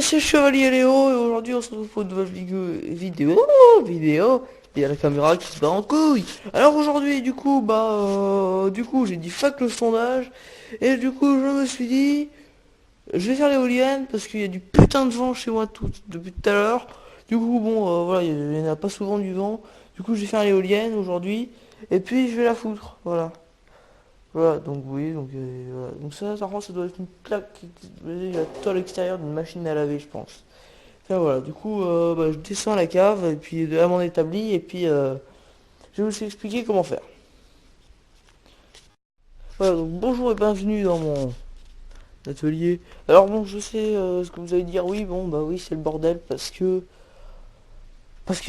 c'est Chevalier Léo et aujourd'hui on se retrouve pour une nouvelle vidéo. Il y a la caméra qui se bat en couille. Alors aujourd'hui du coup j'ai dit fuck le sondage et du coup je me suis dit je vais faire l'éolienne parce qu'il y a du putain de vent chez moi depuis tout à l'heure. Du coup bon voilà il y en a pas souvent du vent. Du coup je vais faire l'éolienne aujourd'hui et puis je vais la foutre voilà. Voilà, donc oui, voilà. Donc ça, par contre, ça doit être une plaque la tôle extérieure d'une machine à laver, je pense. Enfin voilà, du coup, je descends à la cave, et puis à mon établi, et puis je vais vous expliquer comment faire. Voilà, donc bonjour et bienvenue dans mon atelier. Alors bon, je sais ce que vous allez dire, oui, bon, bah oui, c'est le bordel, parce qu'il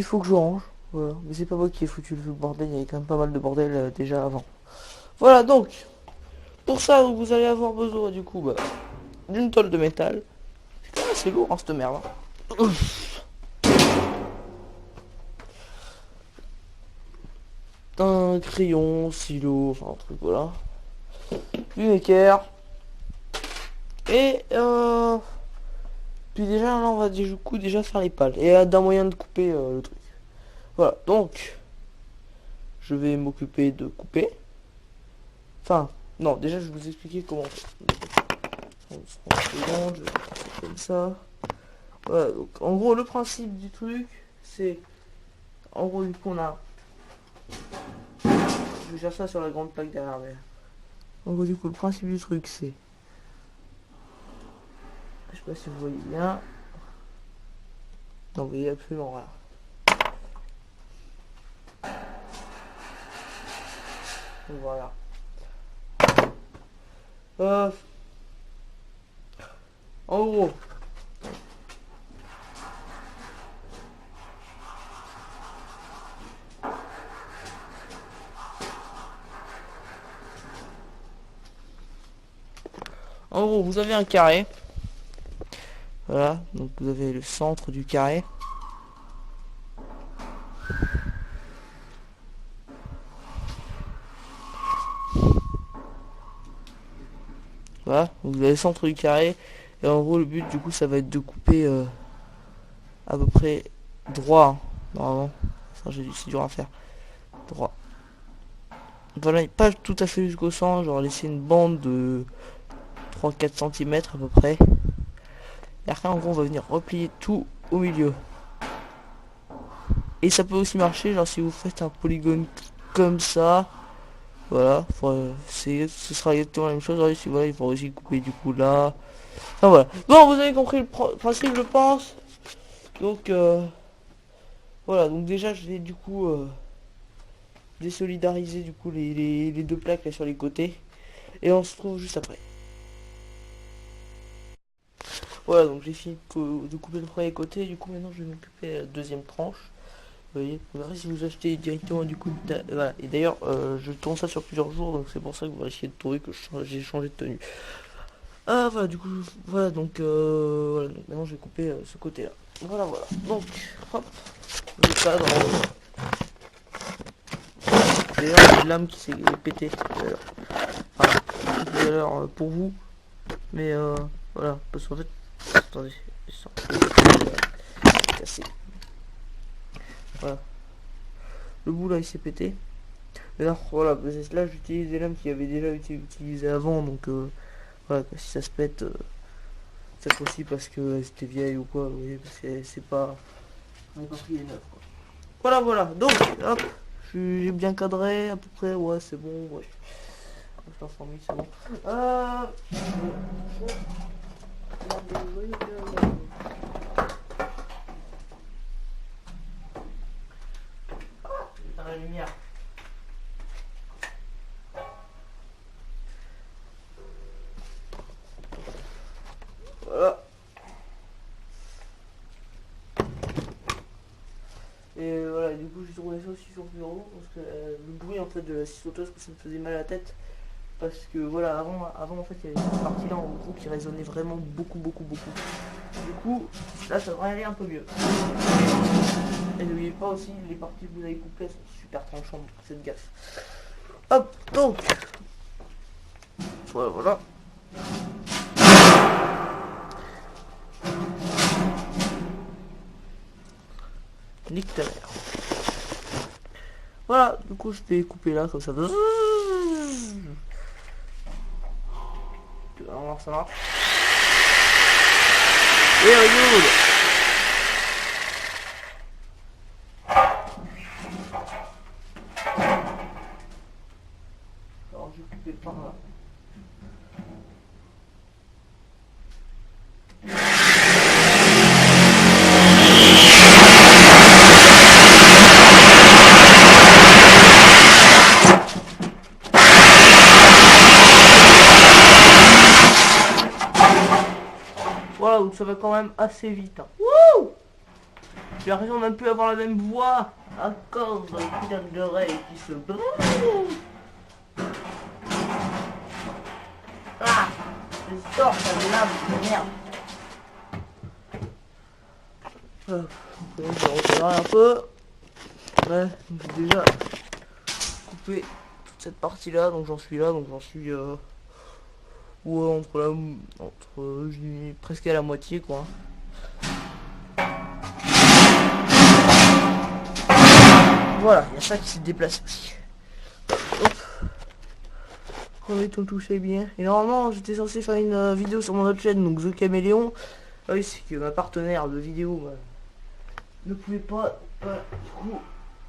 faut que je range, voilà. Mais c'est pas moi qui ai foutu le bordel, il y avait quand même pas mal de bordel déjà avant. Voilà, donc, pour ça, vous allez avoir besoin, du coup, d'une tôle de métal. Ah, c'est lourd, hein, cette merde. Hein. Un crayon, stylo, enfin un truc, voilà. Une équerre. Et puis déjà, là, on va du coup déjà faire les pales. Et d'un moyen de couper le truc. Voilà, donc, je vais m'occuper de couper. Enfin, non, déjà, je vais vous expliquer comment on fait. Je vais faire ça comme ça. Voilà, donc, en gros, le principe du truc, c'est... En gros, du coup, on a... Je vais faire ça sur la grande plaque derrière, mais... En gros, du coup, le principe du truc, c'est... Je sais pas si vous voyez bien. Non, vous voyez absolument rien. Donc, voilà. Euh, en gros. En gros, vous avez un carré. Voilà, donc vous avez le centre du carré. Voilà, donc vous avez le centre du carré. Et en gros, le but, du coup, ça va être de couper à peu près droit, hein, normalement. Ça, c'est dur à faire. Droit. Voilà, pas tout à fait jusqu'au centre, genre laisser une bande de 3-4 cm à peu près. Et après, en gros, on va venir replier tout au milieu. Et ça peut aussi marcher, genre si vous faites un polygone comme ça. Voilà, ce sera exactement la même chose. Ici, voilà, il faut aussi couper du coup là. Enfin voilà. Bon, vous avez compris le principe, je pense. Donc, voilà. Donc déjà, je vais du coup désolidariser du coup les deux plaques là sur les côtés. Et on se retrouve juste après. Voilà, donc j'ai fini de couper le premier côté. Du coup, maintenant, je vais m'occuper de la deuxième tranche. Vous voyez, vous verrez si vous achetez directement du coup voilà. Et d'ailleurs je tourne ça sur plusieurs jours, donc c'est pour ça que vous risquez de trouver que j'ai changé de tenue. Ah voilà, du coup voilà, donc voilà, donc maintenant je vais couper ce côté là. Voilà, donc hop, le cadre. D'ailleurs il y a une lame qui s'est pétée tout à l'heure. Enfin, tout à l'heure pour vous, mais voilà, parce qu'en fait, attendez, c'est cassé. Voilà, le bout là il s'est pété. Alors voilà, là j'utilise des lames qui avaient déjà été utilisées avant, donc voilà, si ça se pète, c'est possible parce que c'était vieille ou quoi, vous voyez, parce que c'est pas... On n'a pas pris les neufs, quoi. Voilà, donc, hop, j'ai bien cadré, à peu près, ouais, c'est bon, ouais. Je t'informe, c'est bon. Dans la lumière. Voilà. Et voilà, du coup j'ai tourné ça aussi sur le bureau parce que le bruit en fait de la scie sauteuse, que ça me faisait mal à la tête. Parce que voilà, avant en fait il y avait cette partie là en gros qui résonnait vraiment beaucoup. Du coup, là ça devrait aller un peu mieux. Et n'oubliez pas aussi, les parties que vous avez coupées sont super tranchantes, faites gaffe. Hop, donc voilà. Nique ta mère. Voilà, du coup je vais couper là comme ça. Alors ça marche. Et regarde. Alors je vais couper par là. Voilà, donc ça va quand même assez vite. Hein. Wouh! J'ai l'impression de même plus avoir la même voix à cause de putain d'oreilles qui se brûlent. Ah! Je sors ça de lave de merde. Je vais retirer un peu. Ouais, j'ai déjà coupé toute cette partie là, donc j'en suis là, donc j'en suis ouais, je dis presque à la moitié quoi. Voilà, il y a ça qui se déplace aussi. Hop. Remettons tout ça bien. Et normalement j'étais censé faire une vidéo sur mon autre chaîne, donc The Caméléon. Ah oui, c'est que ma partenaire de vidéo ne pouvait pas. Du coup,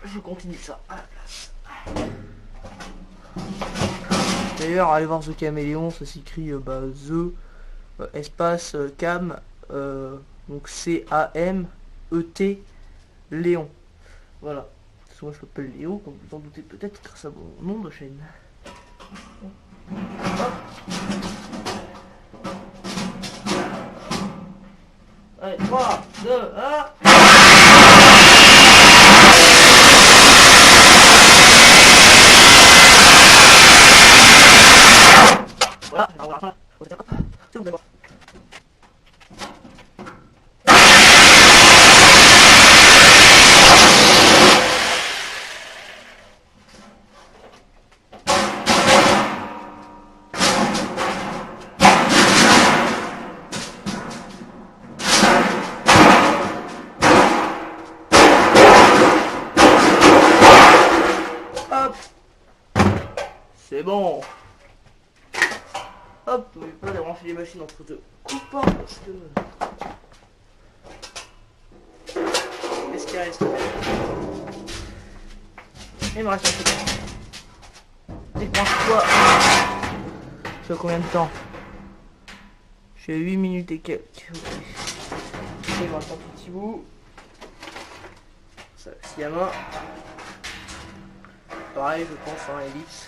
je continue ça à la place. D'ailleurs, allez voir The Caméléon, ça s'écrit The espace Cam, donc C-A-M-E-T Léon. Voilà. Moi je m'appelle Léo, comme vous en doutez peut-être grâce à mon nom de chaîne. Hop. Allez, 3, 2, 1. Voilà, c'est bon d'abord. Hop, c'est bon. Hop, n'oubliez pas de brancher les machines entre deux coupants parce que... Qu'est-ce qu'il reste? Il me reste un peu. Débranche-toi. Ça fait combien de temps? J'ai 8 minutes et quelques. Ok. Il me reste un petit bout. Ça, si à main. Pareil, je pense, hein, ellipse.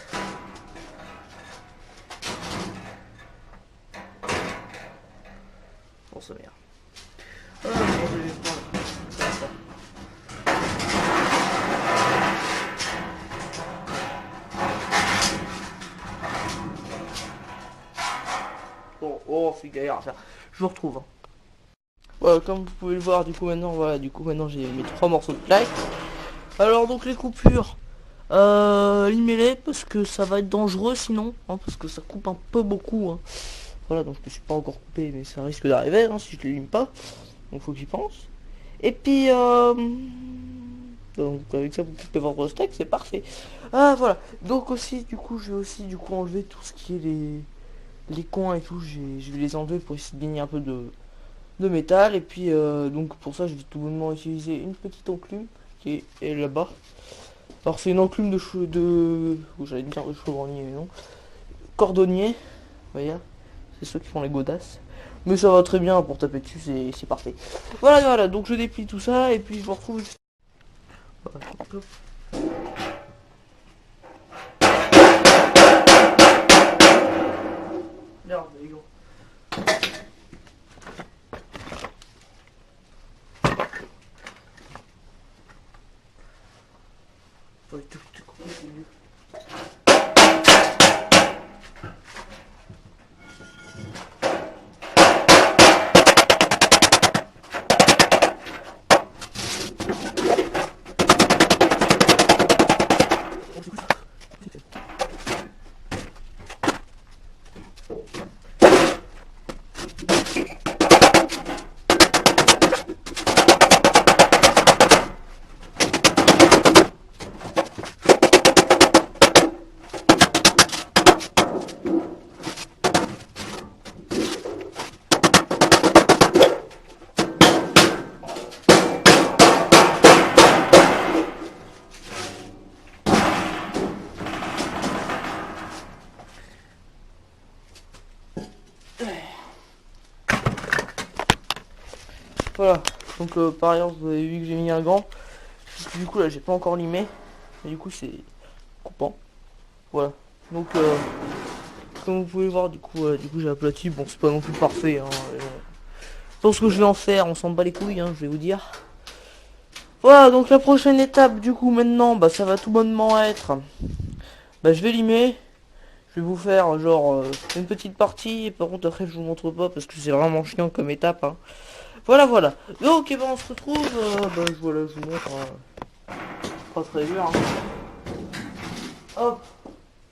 Bon, ça merde. Bon, je vais prendre. Ça. Bon, oh, c'est galère à faire. Je vous retrouve. Hein. Voilà, comme vous pouvez le voir, du coup maintenant j'ai mes 3 morceaux de plaque. Alors donc les coupures, limez-les parce que ça va être dangereux sinon, hein, parce que ça coupe un peu beaucoup. Hein. Voilà, donc je ne suis pas encore coupé, mais ça risque d'arriver hein, si je les lime pas. Donc faut que j'y pense. Et puis donc avec ça vous coupez votre steak, c'est parfait. Ah voilà. Donc aussi du coup je vais aussi enlever tout ce qui est les coins et tout. Je vais les enlever pour essayer de gagner un peu de métal. Et puis donc pour ça je vais tout bonnement utiliser une petite enclume qui est là-bas. Alors c'est une enclume j'allais dire de chevronier, mais non. Cordonnier, vous voyez. C'est ceux qui font les godasses. Mais ça va très bien pour taper dessus, c'est parfait. Voilà, donc je déplie tout ça et puis je vous retrouve juste... Voilà. Merde, les gars. Tout coupé, c'est mieux. Voilà, donc par ailleurs vous avez vu que j'ai mis un gant, parce que du coup là j'ai pas encore limé, et du coup c'est coupant. Voilà, donc comme vous pouvez voir, du coup j'ai aplati. Bon, c'est pas non plus parfait, hein, mais bon. Pour ce que je vais en faire, on s'en bat les couilles, hein, je vais vous dire. Voilà, donc la prochaine étape, du coup, maintenant, bah ça va tout bonnement être, bah je vais limer. Je vais vous faire genre une petite partie, et par contre après je vous montre pas parce que c'est vraiment chiant comme étape, hein. Voilà, voilà. Donc, eh ben, on se retrouve, bah voilà, je vous montre, pas très dur, hein. Hop,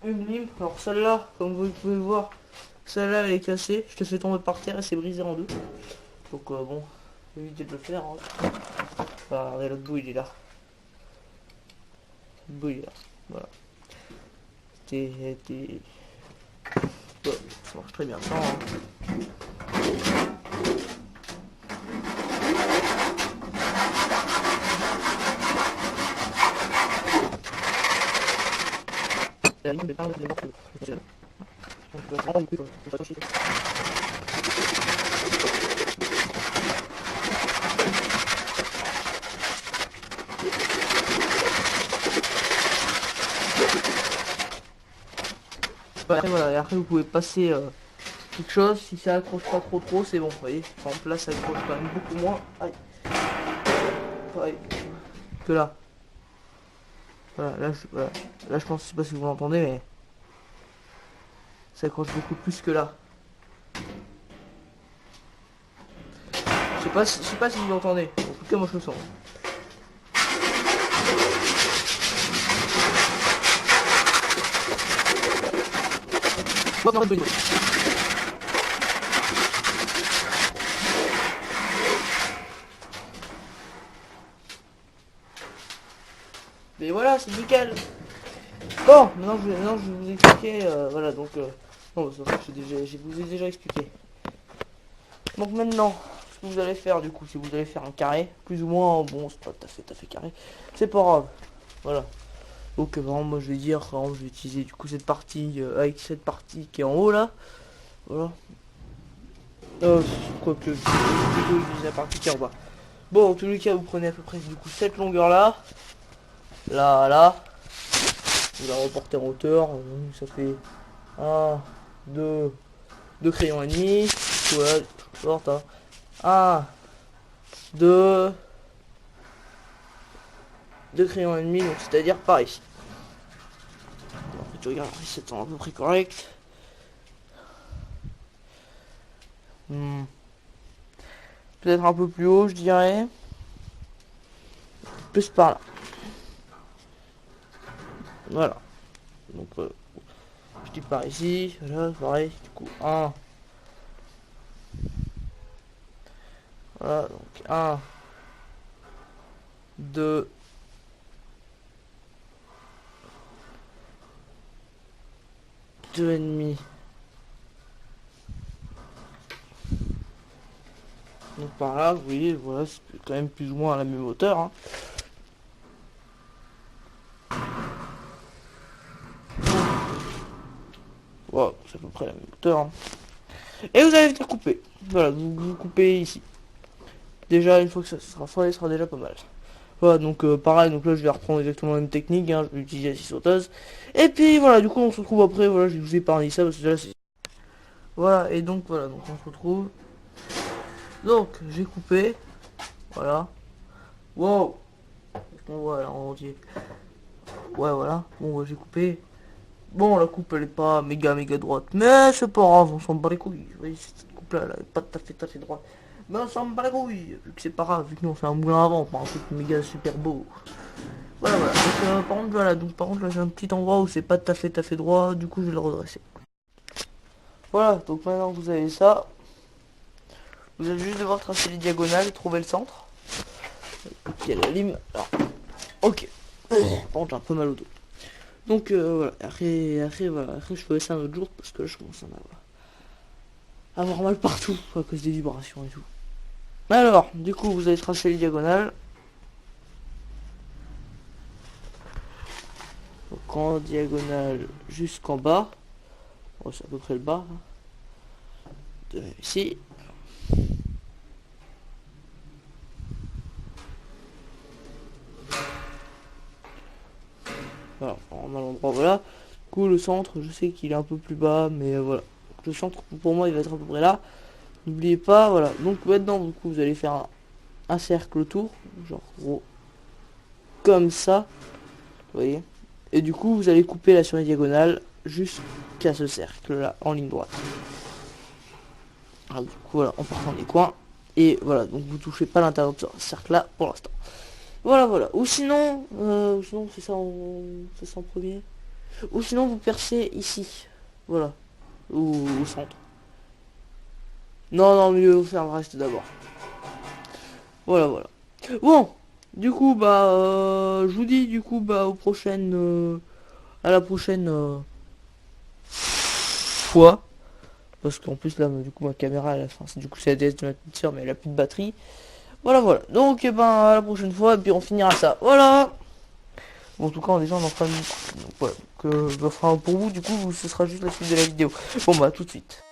une lime. Alors celle-là, comme vous pouvez le voir, celle-là elle est cassée, je te fais tomber par terre et c'est brisé en deux. Donc bon, évitez de le faire, hein. Enfin, regardez, l'autre bout il est là. L'autre bout il est là, voilà. Ouais, ça marche très bien sans, hein. La lime n'est pas vraiment donc, vraiment, du coup, faut pas toucher. Après, voilà, et après vous pouvez passer quelque chose, si ça accroche pas trop, c'est bon, vous voyez. Par exemple là ça accroche quand même beaucoup moins. Aïe. Pareil que là. Voilà, voilà. Là je pense, je sais pas si vous l'entendez, mais ça accroche beaucoup plus que là. Je sais pas si vous l'entendez. En tout cas moi je le sens. Mais voilà, c'est nickel. Bon, maintenant je vais vous expliquer, voilà, donc, non, ça, je vous ai déjà expliqué. Donc maintenant, ce que vous allez faire, du coup, si vous allez faire un carré, plus ou moins, bon, c'est pas tout à fait carré, c'est pas grave, voilà. Donc, vraiment, moi, je vais dire, vraiment, je vais utiliser, du coup, cette partie, avec cette partie qui est en haut, là, voilà. Quoique, je vais plutôt utiliser la partie qui est en bas. Bon, en tous les cas, vous prenez à peu près, du coup, cette longueur-là, là, vous la reportez en hauteur, ça fait 1, 2 crayons et demi, voilà, porte, hein. 1, 2 crayons et demi, donc c'est-à-dire par ici. Après tu regardes, c'est à peu près correct. Peut-être un peu plus haut, je dirais. Plus par là. Voilà. Donc je dis par ici, voilà, pareil, du coup 1. Voilà, donc 1, 2, 2 et demi. Donc par là, vous voyez, voilà, c'est quand même plus ou moins à la même hauteur, hein. Voilà, c'est à peu près la même hauteur, hein. Et vous allez venir couper. Voilà, vous coupez ici. Déjà, une fois que ça sera fait, ça sera déjà pas mal. Voilà, donc pareil, donc là je vais reprendre exactement la même technique, hein, je vais utiliser la scie sauteuse. Et puis voilà, du coup on se retrouve après, voilà, je vous ai épargné ça parce que là c'est... Voilà, et donc voilà, donc on se retrouve. Donc, j'ai coupé. Voilà. Wow. Est-ce qu'on voit là en entier? Ouais, voilà. Bon, j'ai coupé. Bon, la coupe elle est pas méga droite, mais c'est pas grave, on s'en bat les couilles. Vous voyez, cette coupe là, elle est pas tout à fait droite. Mais on s'en bat les couilles, vu que c'est pas grave, vu que nous on fait un moulin avant, pas un truc méga super beau. Voilà, voilà. Donc, par contre, voilà, donc par contre là j'ai un petit endroit où c'est pas tout à fait droit, du coup je vais le redresser. Voilà, donc maintenant que vous avez ça, vous allez juste devoir tracer les diagonales, trouver le centre. Ok, la lime. Alors, ok. Par contre j'ai un peu mal au dos. Donc voilà, après je ferai ça un autre jour parce que là je commence à avoir mal partout à cause des vibrations et tout. Alors, du coup vous allez tracer les diagonales. Donc en diagonale jusqu'en bas. Oh, c'est à peu près le bas. Hein. De ici. Voilà, en à l'endroit, voilà. Du coup, le centre, je sais qu'il est un peu plus bas, mais voilà. Le centre, pour moi, il va être à peu près là. N'oubliez pas, voilà. Donc maintenant, du coup, vous allez faire un cercle autour, genre gros, comme ça, vous voyez. Et du coup, vous allez couper là sur les diagonales jusqu'à ce cercle là, en ligne droite. Alors, du coup, voilà, en partant des coins. Et voilà, donc vous touchez pas l'intérieur de ce cercle là pour l'instant. Voilà, voilà. Ou sinon c'est ça en premier. Ou sinon vous percez ici. Voilà. Ou au centre. Non, non, mieux vous faire le reste d'abord. Voilà, voilà. Bon, du coup, je vous dis, du coup, aux prochaines, à la prochaine fois. Parce qu'en plus, là, du coup, ma caméra, du coup, c'est la DS de ma petite soeur, mais elle a plus de batterie. Voilà, voilà. Donc, à la prochaine fois, et puis on finira ça. Voilà. Bon, en tout cas, déjà, on en fera une. Donc, voilà. Que, fera un pour vous, du coup, ce sera juste la suite de la vidéo. Bon, tout de suite.